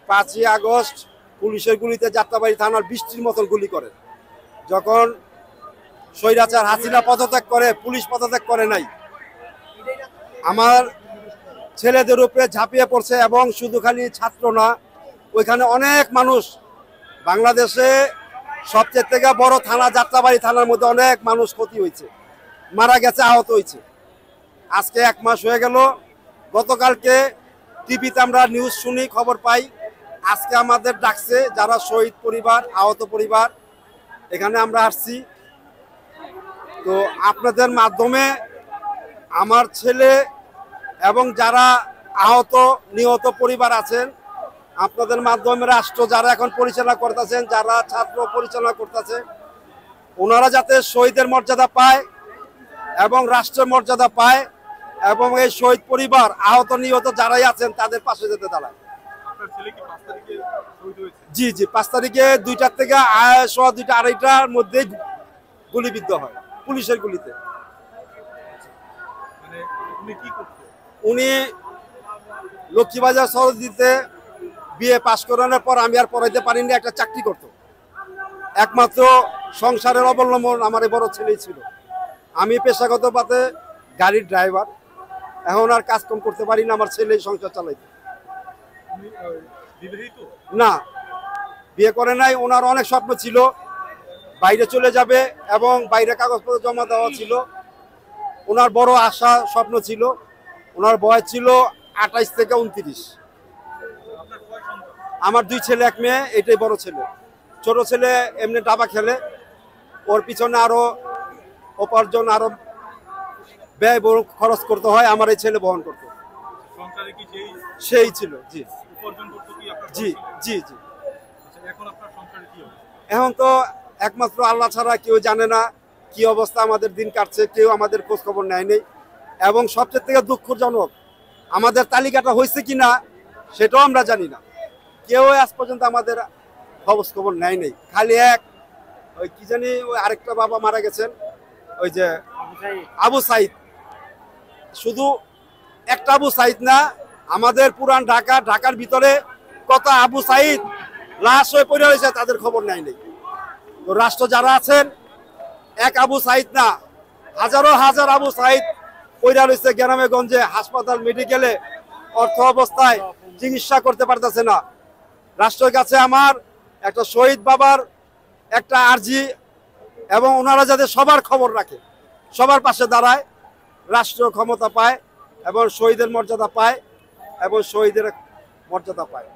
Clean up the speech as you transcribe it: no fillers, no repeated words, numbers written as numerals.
5ই August পুলিশের গুলিতে যাত্রাবাড়ি থানার 20টির মতন গুলি করে। যখন স্বৈরাচার হাসিনা পদত্যাগ করে, পুলিশ পদত্যাগ করে নাই, আমার ছেলেদের উপরে ঝাঁপিয়ে পড়ছে। এবং শুধু খালি ছাত্র না, ওইখানে অনেক মানুষ, বাংলাদেশে সবচেয়ে থেকে বড় থানা যাত্রাবাড়ি থানার মধ্যে অনেক মানুষ ক্ষতি হয়েছে, মারা গেছে, আহত হয়েছে। আজকে 1 মাস হয়ে গেল। গতকালকে টিভিতে আমরা নিউজ শুনি, খবর পাই, আজকে আমাদের ডাকছে যারা শহীদ পরিবার, আহত পরিবার, এখানে আমরা আসছি। তো আপনাদের মাধ্যমে আমার ছেলে এবং যারা আহত নিহত পরিবার আছেন, আপনাদের মাধ্যমে রাষ্ট্র যারা এখন পরিচালনা করতেছেন, যারা ছাত্র পরিচালনা করতেছে, ওনারা যাতে শহীদের মর্যাদা পায় এবং রাষ্ট্রের মর্যাদা পায় এবং এই শহীদ পরিবার, আহত নিহত যারাই আছেন তাদের পাশে যেতে দাঁড়ায়। জি জি, 5 তারিখে 2টা থেকে 2টা 2:30টার মধ্যে গুলিবিদ্ধ হয় পুলিশের গুলিতে। উনি লক্ষ্মীবাজার সরোজিতে বিএ পাশ করানোর পর আমি আর পড়াইতে পারিনি, একটা চাকরি করত। একমাত্র সংসারের অবলম্বন আমার এই বড় ছেলেই ছিল। আমি পেশাগতভাবে গাড়ির ড্রাইভার, এখন আর কাজকর্ম করতে পারি না, আমার ছেলেই সংসার চালাইতে। না, বিয়ে করে নাই। ওনার অনেক স্বপ্ন ছিল, বাইরে চলে যাবে এবং বাইরে কাগজপত্র জমা দেওয়া ছিল। ওনার বড় আশা স্বপ্ন ছিল। ওনার বয়স ছিল 28 থেকে 29। আমার 2 ছেলে 1 মেয়ে, এটাই বড় ছেলে। ছোট ছেলে এমনি দাবা খেলে, ওর পিছনে আরো উপার্জন, আরো ব্যয় খরচ করতে হয়, আমার এই ছেলে বহন করতো। সেই ছিল। জি জি জি জি। এখন তো একমাত্র আল্লাহ ছাড়া কেউ জানে না কি অবস্থা আমাদের দিন কাটছে, কেউ আমাদের খোঁজ খবর নেয়নি। এবং সবচেয়ে থেকে দুঃখজনক, আমাদের তালিকাটা হয়েছে কিনা সেটাও আমরা জানি না। কেউ আজ পর্যন্ত আমাদের খোঁজ খবর নেয় নেই। খালি ওই কি জানি, ওই আরেকটা বাবা মারা গেছেন, ওই যে আবু সাইদ। শুধু একটা আবু সাইদ না, আমাদের পুরান ঢাকার ভিতরে কত আবু সাইদ লাশ হয়ে পড়ে রয়েছে, তাদের খবর নেয় নেই। তো রাষ্ট্র যারা আছেন, এক আবু সাইদ না, হাজারো হাজার আবু সাইদ পড়ে রয়েছে গ্রামে গঞ্জে, হাসপাতাল, মেডিকেলে অর্থ অবস্থায় চিকিৎসা করতে পারতেছে না। রাষ্ট্রের কাছে আমার একটা শহীদ বাবার একটা আর্জি, এবং ওনারা যাতে সবার খবর রাখে, সবার পাশে দাঁড়ায়, রাষ্ট্র ক্ষমতা পায় এবং শহীদের মর্যাদা পায় এবং শহীদের মর্যাদা পায়।